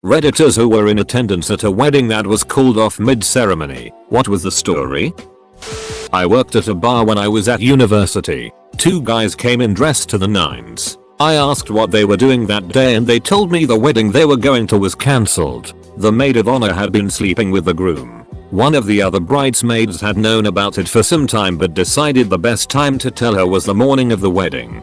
Redditors who were in attendance at a wedding that was called off mid-ceremony. What was the story? I worked at a bar when I was at university. Two guys came in dressed to the nines. I asked what they were doing that day and they told me the wedding they were going to was cancelled. The maid of honor had been sleeping with the groom. One of the other bridesmaids had known about it for some time but decided the best time to tell her was the morning of the wedding.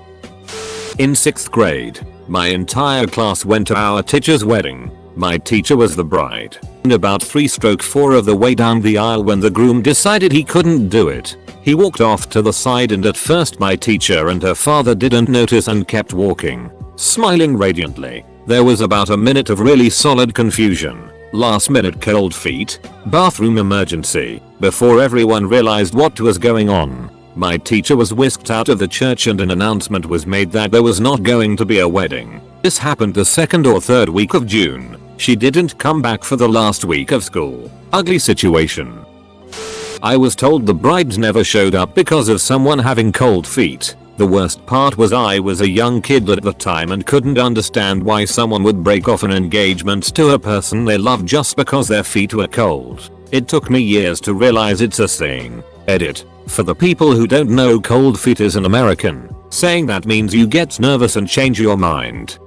In 6th grade, my entire class went to our teacher's wedding. My teacher was the bride. And about 3/4 of the way down the aisle when the groom decided he couldn't do it. He walked off to the side and at first my teacher and her father didn't notice and kept walking, smiling radiantly. There was about a minute of really solid confusion, last minute cold feet, bathroom emergency, before everyone realized what was going on. My teacher was whisked out of the church and an announcement was made that there was not going to be a wedding. This happened the 2nd or 3rd week of June. She didn't come back for the last week of school. Ugly situation. I was told the brides never showed up because of someone having cold feet. The worst part was I was a young kid at the time and couldn't understand why someone would break off an engagement to a person they love just because their feet were cold. It took me years to realize it's a saying. Edit. For the people who don't know, cold feet is an American saying that means you get nervous and change your mind.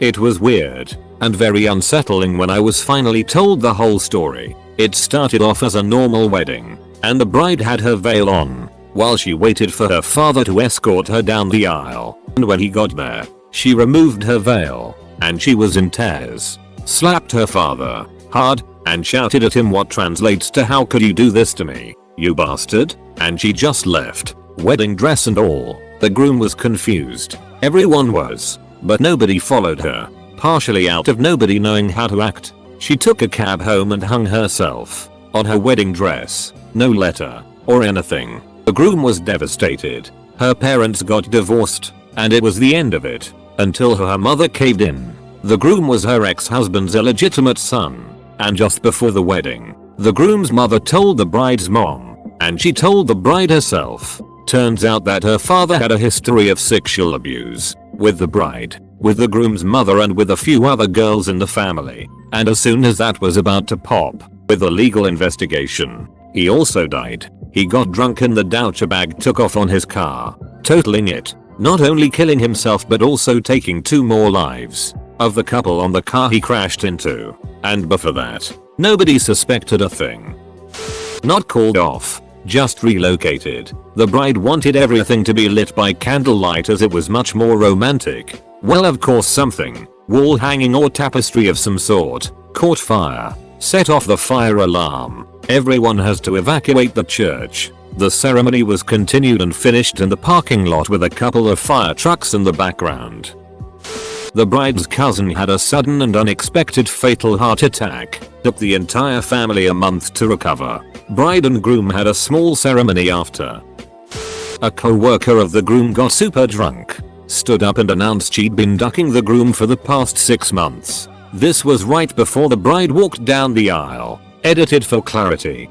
It was weird and very unsettling when I was finally told the whole story. It started off as a normal wedding, and the bride had her veil on, while she waited for her father to escort her down the aisle. And when he got there, she removed her veil, and she was in tears, slapped her father hard, and shouted at him what translates to "How could you do this to me, you bastard?" And she just left, wedding dress and all. The groom was confused. Everyone was, but nobody followed her, partially out of nobody knowing how to act. She took a cab home and hung herself on her wedding dress. No letter or anything. The groom was devastated. Her parents got divorced, and it was the end of it, until her mother caved in. The groom was her ex-husband's illegitimate son, and just before the wedding, the groom's mother told the bride's mom, and she told the bride herself. Turns out that her father had a history of sexual abuse with the bride, with the groom's mother and with a few other girls in the family. And as soon as that was about to pop with a legal investigation, he also died. He got drunk and the doucher bag took off on his car, totaling it, not only killing himself but also taking 2 more lives of the couple on the car he crashed into. And before that, nobody suspected a thing. Not called off, just relocated. The bride wanted everything to be lit by candlelight as it was much more romantic. Well, of course something, wall hanging or tapestry of some sort, caught fire, set off the fire alarm. Everyone has to evacuate the church. The ceremony was continued and finished in the parking lot with a couple of fire trucks in the background. The bride's cousin had a sudden and unexpected fatal heart attack. Took the entire family a month to recover. Bride and groom had a small ceremony after. A co-worker of the groom got super drunk, stood up and announced she'd been ducking the groom for the past 6 months. This was right before the bride walked down the aisle. Edited for clarity.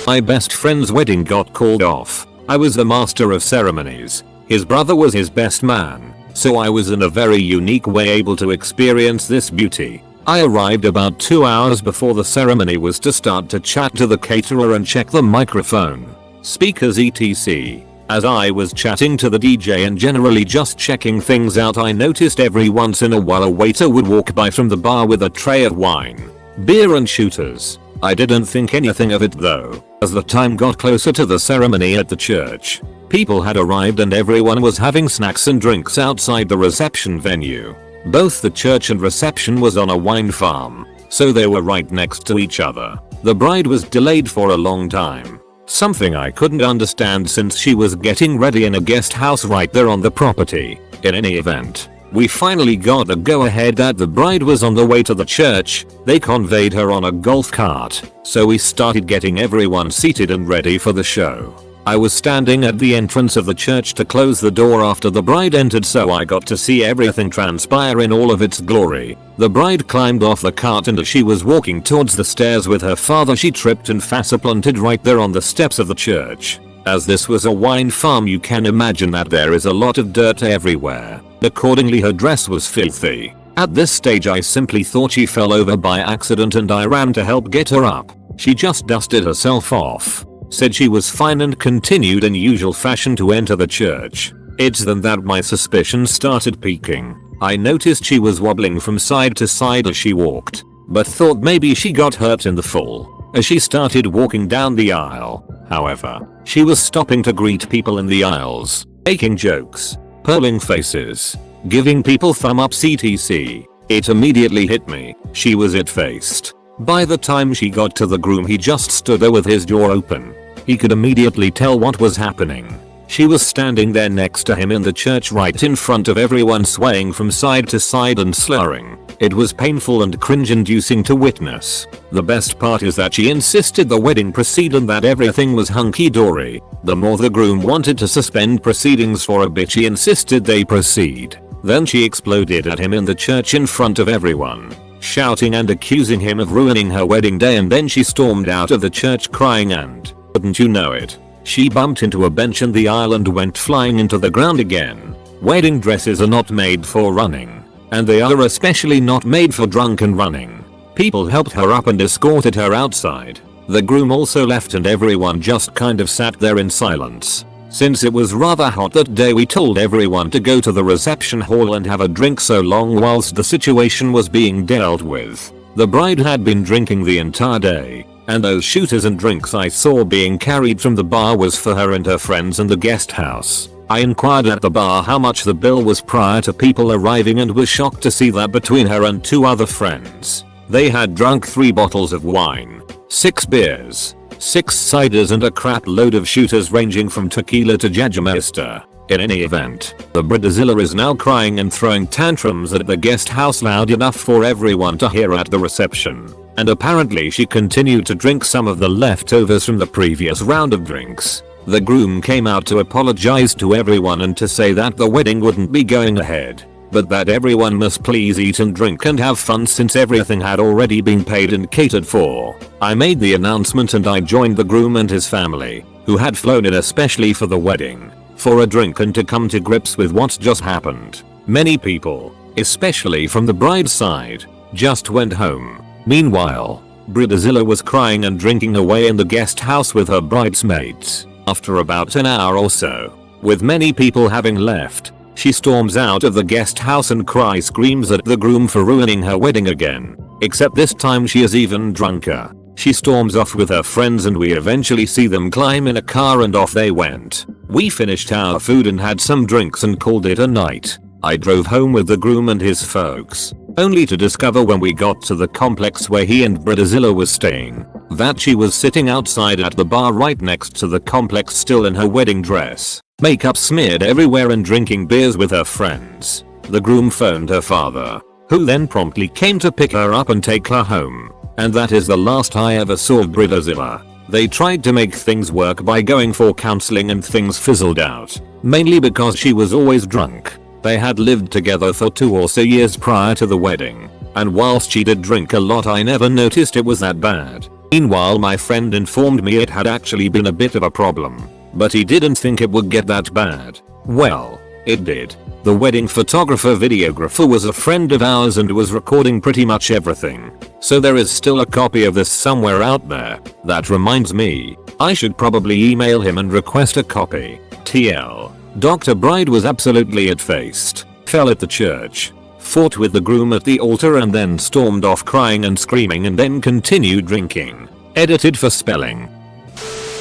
My best friend's wedding got called off. I was the master of ceremonies. His brother was his best man, so I was in a very unique way able to experience this beauty. I arrived about 2 hours before the ceremony was to start to chat to the caterer and check the microphone, speakers etc. As I was chatting to the DJ and generally just checking things out, I noticed every once in a while a waiter would walk by from the bar with a tray of wine, beer and shooters. I didn't think anything of it though. As the time got closer to the ceremony at the church, people had arrived and everyone was having snacks and drinks outside the reception venue. Both the church and reception was on a wine farm, so they were right next to each other. The bride was delayed for a long time, something I couldn't understand since she was getting ready in a guest house right there on the property. In any event, we finally got the go-ahead that the bride was on the way to the church. They conveyed her on a golf cart, so we started getting everyone seated and ready for the show. I was standing at the entrance of the church to close the door after the bride entered, so I got to see everything transpire in all of its glory. The bride climbed off the cart and as she was walking towards the stairs with her father, she tripped and face-planted right there on the steps of the church. As this was a wine farm, you can imagine that there is a lot of dirt everywhere. Accordingly, her dress was filthy. At this stage I simply thought she fell over by accident and I ran to help get her up. She just dusted herself off, said she was fine and continued in usual fashion to enter the church. It's then that my suspicions started peaking. I noticed she was wobbling from side to side as she walked, but thought maybe she got hurt in the fall. As she started walking down the aisle, however, she was stopping to greet people in the aisles, making jokes, pulling faces, giving people thumb ups etc. It immediately hit me, she was it-faced. By the time she got to the groom he just stood there with his jaw open. He could immediately tell what was happening. She was standing there next to him in the church right in front of everyone, swaying from side to side and slurring. It was painful and cringe-inducing to witness. The best part is that she insisted the wedding proceed and that everything was hunky-dory. The more the groom wanted to suspend proceedings for a bit, she insisted they proceed. Then she exploded at him in the church in front of everyone, shouting and accusing him of ruining her wedding day, and then she stormed out of the church crying and, wouldn't you know it, she bumped into a bench in the aisle and went flying into the ground again. Wedding dresses are not made for running, and they are especially not made for drunken running. People helped her up and escorted her outside. The groom also left and everyone just kind of sat there in silence. Since it was rather hot that day, we told everyone to go to the reception hall and have a drink so long whilst the situation was being dealt with. The bride had been drinking the entire day, and those shooters and drinks I saw being carried from the bar was for her and her friends and the guest house. I inquired at the bar how much the bill was prior to people arriving and was shocked to see that between her and 2 other friends, they had drunk 3 bottles of wine, 6 beers, 6 ciders and a crap load of shooters ranging from tequila to Jägermeister. In any event, the Bridezilla is now crying and throwing tantrums at the guest house loud enough for everyone to hear at the reception. And apparently she continued to drink some of the leftovers from the previous round of drinks. The groom came out to apologize to everyone and to say that the wedding wouldn't be going ahead, but that everyone must please eat and drink and have fun since everything had already been paid and catered for. I made the announcement and I joined the groom and his family, who had flown in especially for the wedding, for a drink and to come to grips with what just happened. Many people, especially from the bride's side, just went home. Meanwhile, Bridezilla was crying and drinking away in the guest house with her bridesmaids. After about an hour or so, with many people having left, she storms out of the guest house and screams at the groom for ruining her wedding again. Except this time she is even drunker. She storms off with her friends and we eventually see them climb in a car and off they went. We finished our food and had some drinks and called it a night. I drove home with the groom and his folks, only to discover when we got to the complex where he and Bridezilla was staying, that she was sitting outside at the bar right next to the complex still in her wedding dress, makeup smeared everywhere and drinking beers with her friends. The groom phoned her father, who then promptly came to pick her up and take her home. And that is the last I ever saw of Bridezilla. They tried to make things work by going for counseling and things fizzled out, mainly because she was always drunk. They had lived together for 2 or so years prior to the wedding, and whilst she did drink a lot I never noticed it was that bad. Meanwhile my friend informed me it had actually been a bit of a problem, but he didn't think it would get that bad. Well, it did. The wedding videographer was a friend of ours and was recording pretty much everything. So there is still a copy of this somewhere out there. That reminds me, I should probably email him and request a copy. TL. Dr. Bride was absolutely it-faced, fell at the church, fought with the groom at the altar and then stormed off crying and screaming and then continued drinking. Edited for spelling.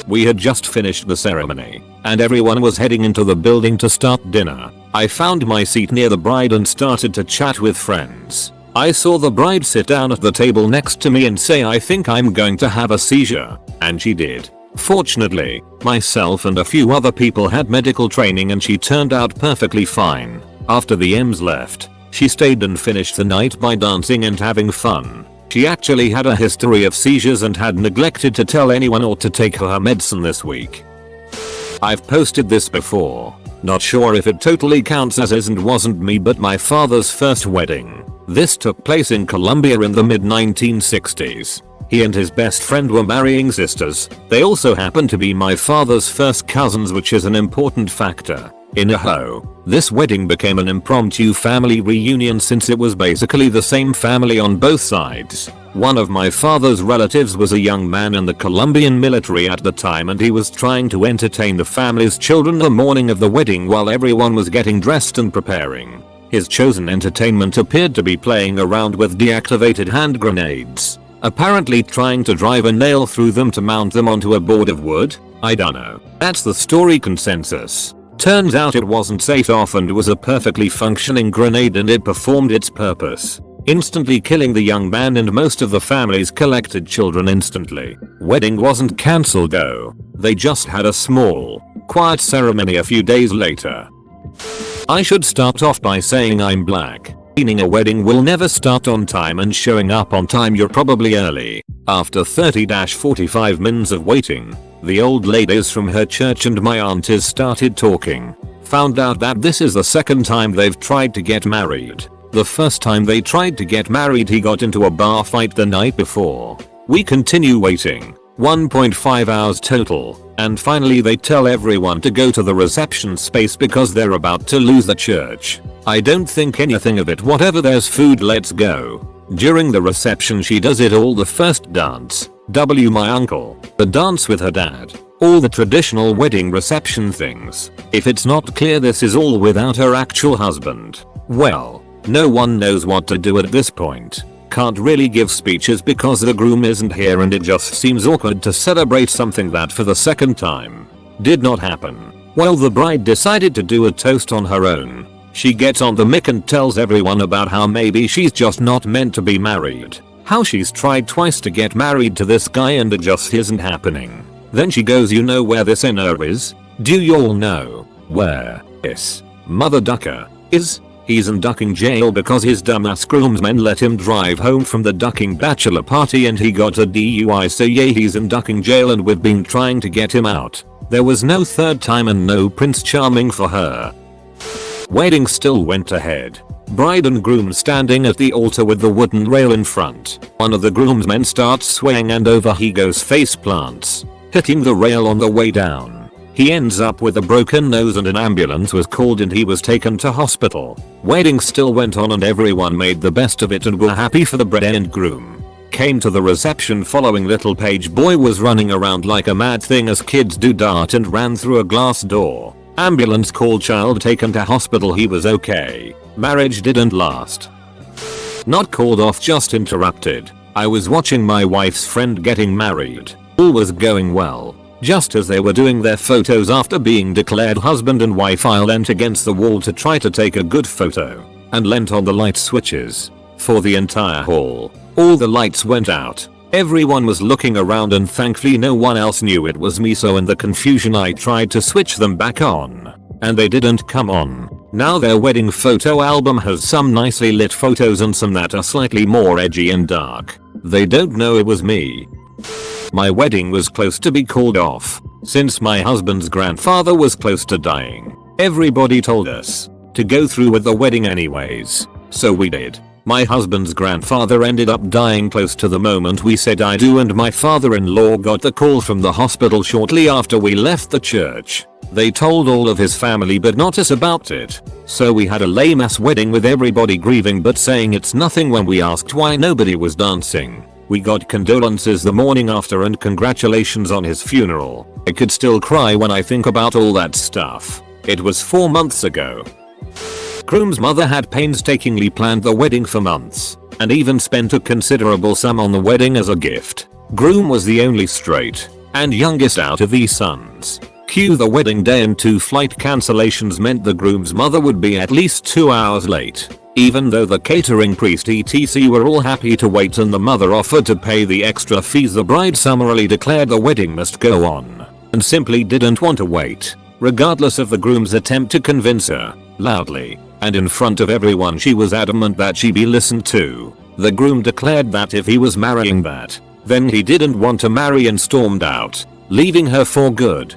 We had just finished the ceremony, and everyone was heading into the building to start dinner. I found my seat near the bride and started to chat with friends. I saw the bride sit down at the table next to me and say, "I think I'm going to have a seizure," and she did. Fortunately, myself and a few other people had medical training and she turned out perfectly fine. After the M's left, she stayed and finished the night by dancing and having fun. She actually had a history of seizures and had neglected to tell anyone or to take her medicine this week. I've posted this before. Not sure if it totally counts as is and wasn't me but my father's first wedding. This took place in Colombia in the mid 1960s. He and his best friend were marrying sisters. They also happened to be my father's first cousins, which is an important factor. In a hoe, this wedding became an impromptu family reunion since it was basically the same family on both sides. One of my father's relatives was a young man in the Colombian military at the time, and he was trying to entertain the family's children the morning of the wedding while everyone was getting dressed and preparing. His chosen entertainment appeared to be playing around with deactivated hand grenades, apparently trying to drive a nail through them to mount them onto a board of wood. I dunno. That's the story consensus. Turns out it wasn't set off and was a perfectly functioning grenade, and it performed its purpose, instantly killing the young man and most of the family's collected children instantly. Wedding wasn't cancelled though. They just had a small, quiet ceremony a few days later. I should start off by saying I'm black, meaning a wedding will never start on time, and showing up on time you're probably early. After 30-45 minutes of waiting, the old ladies from her church and my aunties started talking. Found out that this is the second time they've tried to get married. The first time they tried to get married, he got into a bar fight the night before. We continue waiting, 1.5 hours total, and finally they tell everyone to go to the reception space because they're about to lose the church. I don't think anything of it. Whatever, there's food, let's go. During the reception she does it all: the first dance, my uncle, the dance with her dad, all the traditional wedding reception things. If it's not clear, this is all without her actual husband. Well, no one knows what to do at this point. Can't really give speeches because the groom isn't here, and it just seems awkward to celebrate something that for the second time did not happen. Well, the bride decided to do a toast on her own. She gets on the mic and tells everyone about how maybe she's just not meant to be married. How she's tried twice to get married to this guy and it just isn't happening. Then she goes, "You know where this inner is? Do y'all know where this mother ducker is? He's in ducking jail because his dumbass groomsmen let him drive home from the ducking bachelor party and he got a DUI, so yeah, he's in ducking jail and we've been trying to get him out. There was no third time and no Prince Charming for her." Wedding still went ahead. Bride and groom standing at the altar with the wooden rail in front. One of the groomsmen starts swaying and over he goes, face plants, hitting the rail on the way down. He ends up with a broken nose and an ambulance was called and he was taken to hospital. Wedding still went on and everyone made the best of it and were happy for the bride and groom. Came to the reception following. Little page boy was running around like a mad thing as kids do, dart and ran through a glass door. Ambulance called, child taken to hospital, he was okay. Marriage didn't last. Not called off, just interrupted. I was watching my wife's friend getting married. All was going well. Just as they were doing their photos after being declared husband and wife, I leant against the wall to try to take a good photo and leant on the light switches for the entire hall. All the lights went out. Everyone was looking around and thankfully no one else knew it was me, so in the confusion I tried to switch them back on and they didn't come on. Now their wedding photo album has some nicely lit photos and some that are slightly more edgy and dark. They don't know it was me. My wedding was close to be called off since my husband's grandfather was close to dying. Everybody told us to go through with the wedding anyways, so we did. My husband's grandfather ended up dying close to the moment we said I do, and my father-in-law got the call from the hospital shortly after we left the church. They told all of his family but not us about it. So we had a lame ass wedding with everybody grieving but saying it's nothing when we asked why nobody was dancing. We got condolences the morning after and congratulations on his funeral. I could still cry when I think about all that stuff. It was 4 months ago. Groom's mother had painstakingly planned the wedding for months and even spent a considerable sum on the wedding as a gift. Groom was the only straight and youngest out of these sons. Cue the wedding day, and 2 flight cancellations meant the groom's mother would be at least 2 hours late. Even though the catering, priest etc were all happy to wait and the mother offered to pay the extra fees, the bride summarily declared the wedding must go on and simply didn't want to wait. Regardless of the groom's attempt to convince her, loudly and in front of everyone she was adamant that she be listened to. The groom declared that if he was marrying that, then he didn't want to marry and stormed out, leaving her for good.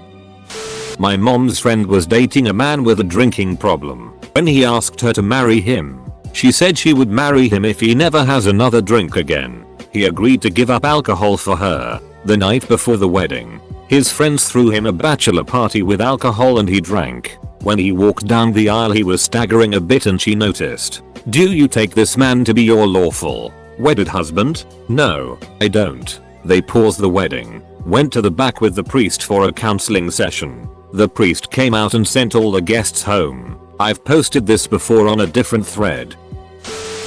My mom's friend was dating a man with a drinking problem. When he asked her to marry him, she said she would marry him if he never has another drink again. He agreed to give up alcohol for her the night before the wedding. His friends threw him a bachelor party with alcohol and he drank. When he walked down the aisle he was staggering a bit and she noticed. Do you take this man to be your lawful wedded husband? No, I don't. They paused the wedding, went to the back with the priest for a counseling session. The priest came out and sent all the guests home. I've posted this before on a different thread.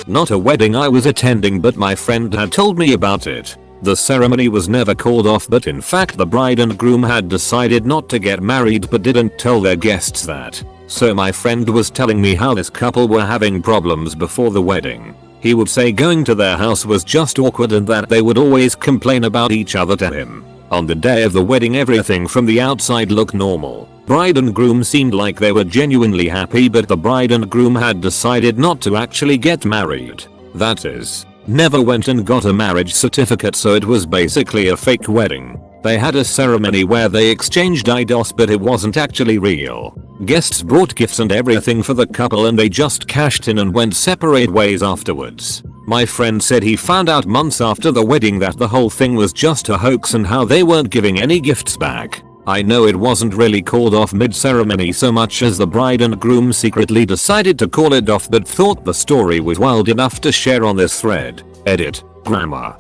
Not a wedding I was attending, but my friend had told me about it. The ceremony was never called off, but in fact the bride and groom had decided not to get married but didn't tell their guests that. So my friend was telling me how this couple were having problems before the wedding. He would say going to their house was just awkward and that they would always complain about each other to him. On the day of the wedding everything from the outside looked normal. Bride and groom seemed like they were genuinely happy, but the bride and groom had decided not to actually get married. That is, never went and got a marriage certificate, so it was basically a fake wedding. They had a ceremony where they exchanged IDOS, but it wasn't actually real. Guests brought gifts and everything for the couple and they just cashed in and went separate ways afterwards. My friend said he found out months after the wedding that the whole thing was just a hoax and how they weren't giving any gifts back. I know it wasn't really called off mid-ceremony so much as the bride and groom secretly decided to call it off, but thought the story was wild enough to share on this thread. Edit. Grammar.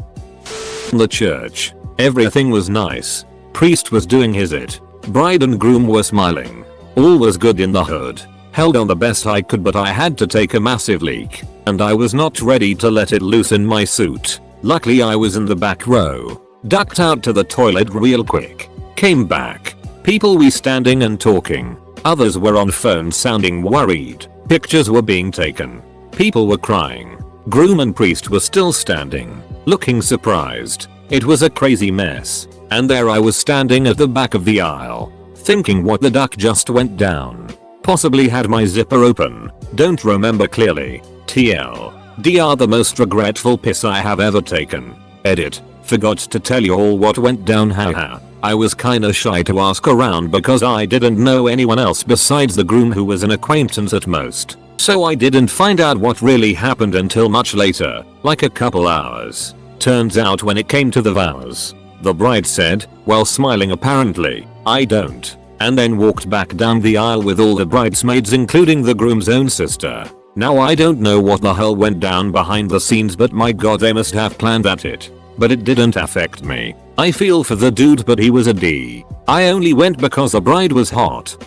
The church. Everything was nice. Priest was doing his it. Bride and groom were smiling. All was good in the hood. Held on the best I could, but I had to take a massive leak. And I was not ready to let it loose in my suit. Luckily I was in the back row. Ducked out to the toilet real quick. Came back. People were standing and talking. Others were on phones sounding worried. Pictures were being taken. People were crying. Groom and priest were still standing, looking surprised. It was a crazy mess. And there I was standing at the back of the aisle, thinking what the duck just went down. Possibly had my zipper open. Don't remember clearly. TLDR, the most regretful piss I have ever taken. Edit. Forgot to tell you all what went down, haha. I was kinda shy to ask around because I didn't know anyone else besides the groom, who was an acquaintance at most. So I didn't find out what really happened until much later, like a couple hours. Turns out when it came to the vows, the bride said, while smiling apparently, "I don't," and then walked back down the aisle with all the bridesmaids including the groom's own sister. Now I don't know what the hell went down behind the scenes, but my god, they must have planned at it. But it didn't affect me. I feel for the dude, but he was a D. I only went because the bride was hot.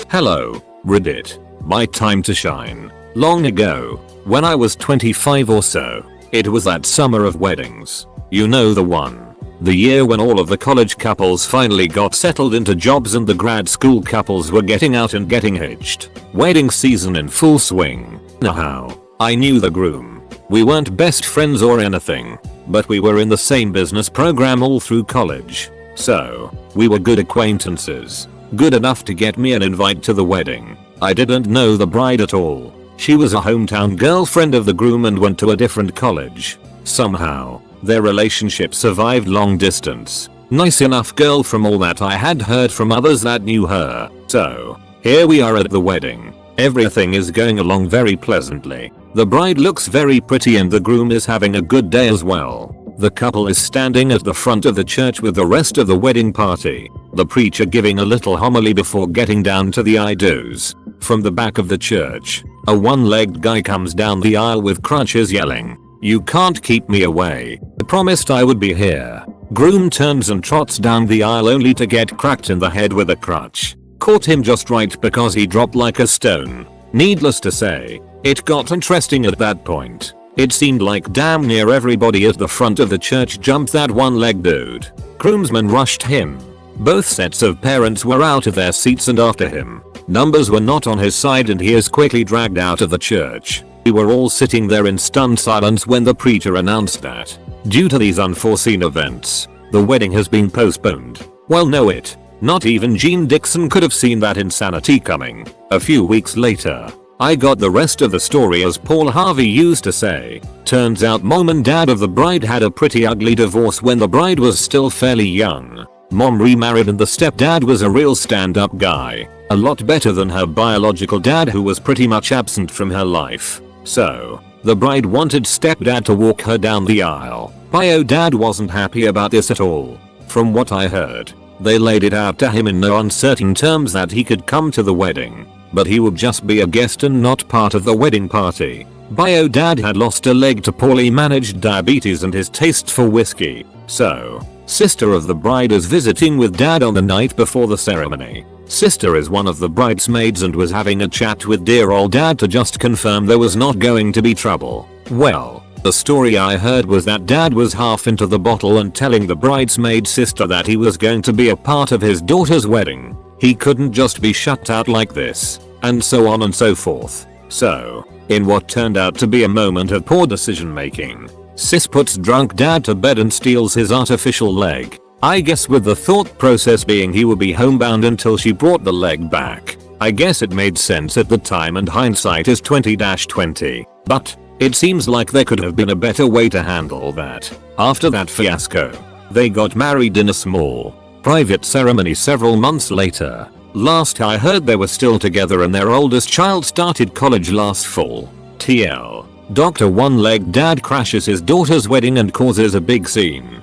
Hello, Reddit. My time to shine. Long ago, when I was 25 or so, it was that summer of weddings. You know the one. The year when all of the college couples finally got settled into jobs and the grad school couples were getting out and getting hitched. Wedding season in full swing. Now, I knew the groom. We weren't best friends or anything, but we were in the same business program all through college. So, we were good acquaintances. Good enough to get me an invite to the wedding. I didn't know the bride at all. She was a hometown girlfriend of the groom and went to a different college. Somehow, their relationship survived long distance. Nice enough girl from all that I had heard from others that knew her. So, here we are at the wedding. Everything is going along very pleasantly. The bride looks very pretty and the groom is having a good day as well. The couple is standing at the front of the church with the rest of the wedding party. The preacher giving a little homily before getting down to the I do's. From the back of the church, a one-legged guy comes down the aisle with crutches yelling, "You can't keep me away. I promised I would be here." Groom turns and trots down the aisle only to get cracked in the head with a crutch. Caught him just right because he dropped like a stone. Needless to say, it got interesting at that point. It seemed like damn near everybody at the front of the church jumped that one-legged dude. Groomsmen rushed him. Both sets of parents were out of their seats and after him. Numbers were not on his side and he is quickly dragged out of the church. We were all sitting there in stunned silence when the preacher announced that, due to these unforeseen events, the wedding has been postponed. Well, no, it. Not even Gene Dixon could have seen that insanity coming. A few weeks later, I got the rest of the story, as Paul Harvey used to say. Turns out mom and dad of the bride had a pretty ugly divorce when the bride was still fairly young. Mom remarried and the stepdad was a real stand-up guy. A lot better than her biological dad, who was pretty much absent from her life. So, the bride wanted stepdad to walk her down the aisle. Bio dad wasn't happy about this at all. From what I heard, They laid it out to him in no uncertain terms that he could come to the wedding, but he would just be a guest and not part of the wedding party. Bio dad had lost a leg to poorly managed diabetes and his taste for whiskey, so sister of the bride is visiting with dad on the night before the ceremony. Sister is one of the bridesmaids and was having a chat with dear old dad to just confirm there was not going to be trouble. Well, the story I heard was that dad was half into the bottle and telling the bridesmaid sister that he was going to be a part of his daughter's wedding. He couldn't just be shut out like this, and so on and so forth. So, in what turned out to be a moment of poor decision making, sis puts drunk dad to bed and steals his artificial leg. I guess with the thought process being he would be homebound until she brought the leg back. I guess it made sense at the time and hindsight is 20/20. But it seems like there could have been a better way to handle that. After that fiasco, they got married in a small, private ceremony several months later. Last I heard they were still together and their oldest child started college last fall. TL. Dr. One-Leg Dad crashes his daughter's wedding and causes a big scene.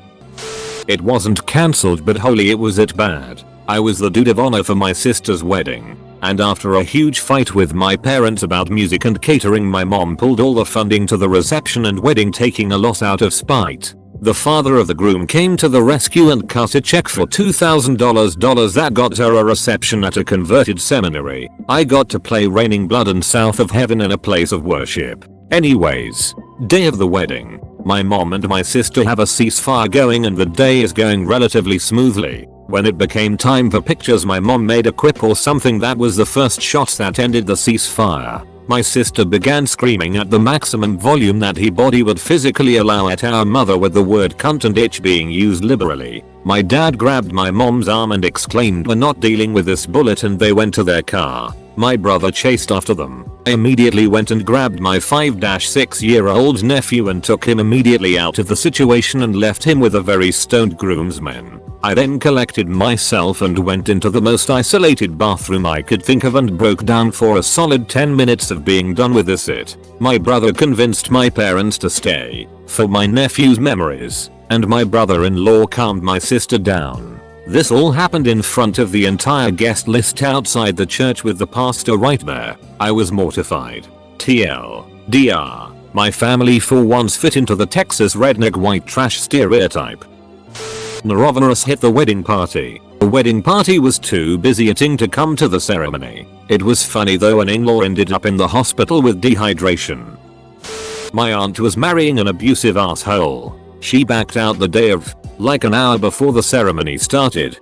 It wasn't cancelled but holy it was it bad. I was the dude of honor for my sister's wedding, and after a huge fight with my parents about music and catering, my mom pulled all the funding to the reception and wedding, taking a loss out of spite. The father of the groom came to the rescue and cut a check for $2,000 that got her a reception at a converted seminary. I got to play Raining Blood and South of Heaven in a place of worship. Anyways, day of the wedding, my mom and my sister have a ceasefire going and the day is going relatively smoothly. When it became time for pictures, my mom made a quip or something that was the first shot that ended the ceasefire. My sister began screaming at the maximum volume that her body would physically allow at our mother, with the word cunt and itch being used liberally. My dad grabbed my mom's arm and exclaimed, "We're not dealing with this bullet," and they went to their car. My brother chased after them. I immediately went and grabbed my 5-6-year-old nephew and took him immediately out of the situation and left him with a very stoned groomsman. I then collected myself and went into the most isolated bathroom I could think of and broke down for a solid 10 minutes of being done with this it. My brother convinced my parents to stay for my nephew's memories, and my brother-in-law calmed my sister down. This all happened in front of the entire guest list outside the church with the pastor right there. I was mortified. TLDR, my family for once fit into the Texas redneck white trash stereotype. Norovirus hit the wedding party. The wedding party was too busy eating to come to the ceremony. It was funny though, an in-law ended up in the hospital with dehydration. My aunt was marrying an abusive asshole. She backed out the day of, like an hour before the ceremony started.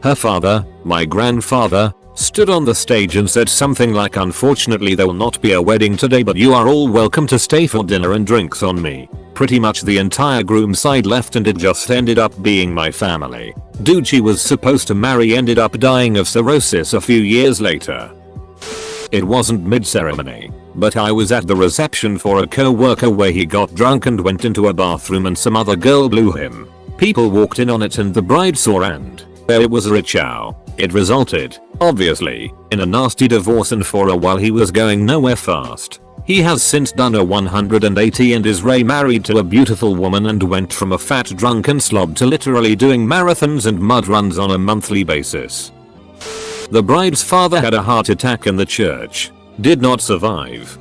Her father, my grandfather, stood on the stage and said something like, "Unfortunately there will not be a wedding today, but you are all welcome to stay for dinner and drinks on me." Pretty much the entire groom side left and it just ended up being my family. Dude she was supposed to marry ended up dying of cirrhosis a few years later. It wasn't mid-ceremony, but I was at the reception for a co-worker where he got drunk and went into a bathroom and some other girl blew him. People walked in on it and the bride saw, and there it was a richow. It resulted, obviously, in a nasty divorce, and for a while he was going nowhere fast. He has since done a 180 and is remarried to a beautiful woman and went from a fat drunken slob to literally doing marathons and mud runs on a monthly basis. The bride's father had a heart attack in the church. Did not survive.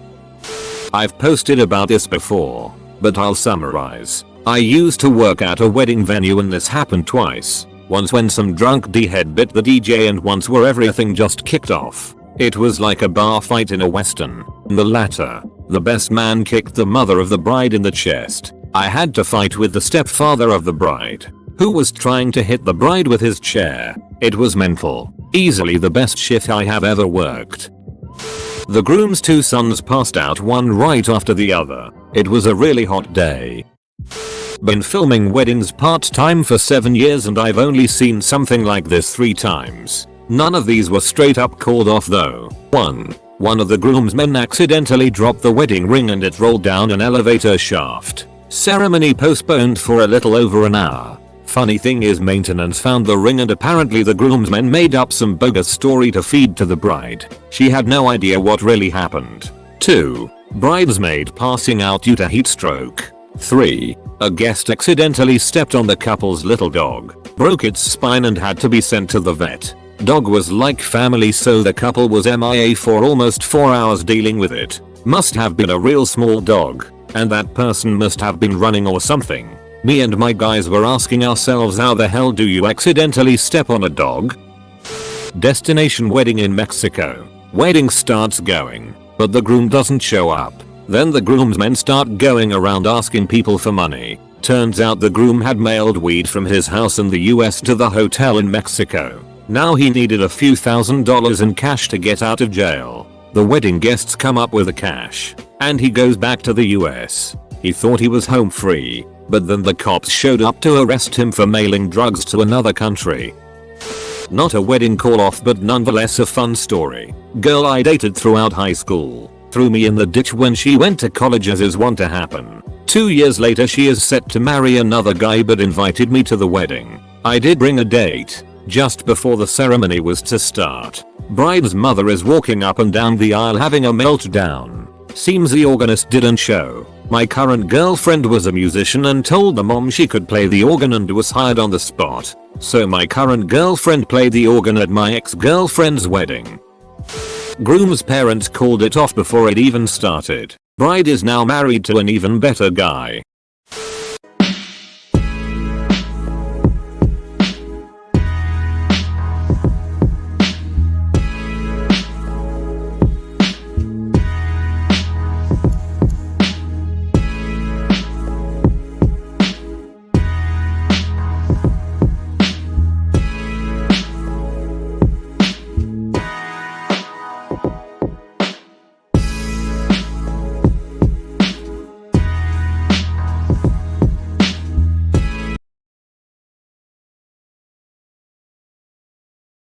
I've posted about this before, but I'll summarize. I used to work at a wedding venue and this happened twice. Once when some drunk D-head bit the DJ and once where everything just kicked off. It was like a bar fight in a western. The latter, the best man kicked the mother of the bride in the chest. I had to fight with the stepfather of the bride, who was trying to hit the bride with his chair. It was mental. Easily the best shift I have ever worked. The groom's two sons passed out one right after the other. It was a really hot day. Been filming weddings part-time for 7 years and I've only seen something like this 3 times. None of these were straight up called off though. One of the groomsmen accidentally dropped the wedding ring and it rolled down an elevator shaft. Ceremony postponed for a little over an hour. Funny thing is, maintenance found the ring and apparently the groomsmen made up some bogus story to feed to the bride. She had no idea what really happened. 2. Bridesmaid passing out due to heat stroke. 3. A guest accidentally stepped on the couple's little dog, broke its spine and had to be sent to the vet. Dog was like family, so the couple was MIA for almost 4 hours dealing with it. Must have been a real small dog, and that person must have been running or something. Me and my guys were asking ourselves, how the hell do you accidentally step on a dog? Destination wedding in Mexico. Wedding starts going, but the groom doesn't show up. Then the groomsmen start going around asking people for money. Turns out the groom had mailed weed from his house in the US to the hotel in Mexico. Now he needed a few $1,000s in cash to get out of jail. The wedding guests come up with the cash, and he goes back to the US. He thought he was home free, but then the cops showed up to arrest him for mailing drugs to another country. Not a wedding call off, but nonetheless a fun story. Girl I dated throughout high school threw me in the ditch when she went to college, as is wont to happen. 2 years later she is set to marry another guy but invited me to the wedding. I did bring a date. Just before the ceremony was to start, bride's mother is walking up and down the aisle having a meltdown. Seems the organist didn't show. My current girlfriend was a musician and told the mom she could play the organ and was hired on the spot. So my current girlfriend played the organ at my ex-girlfriend's wedding. Groom's parents called it off before it even started. Bride is now married to an even better guy.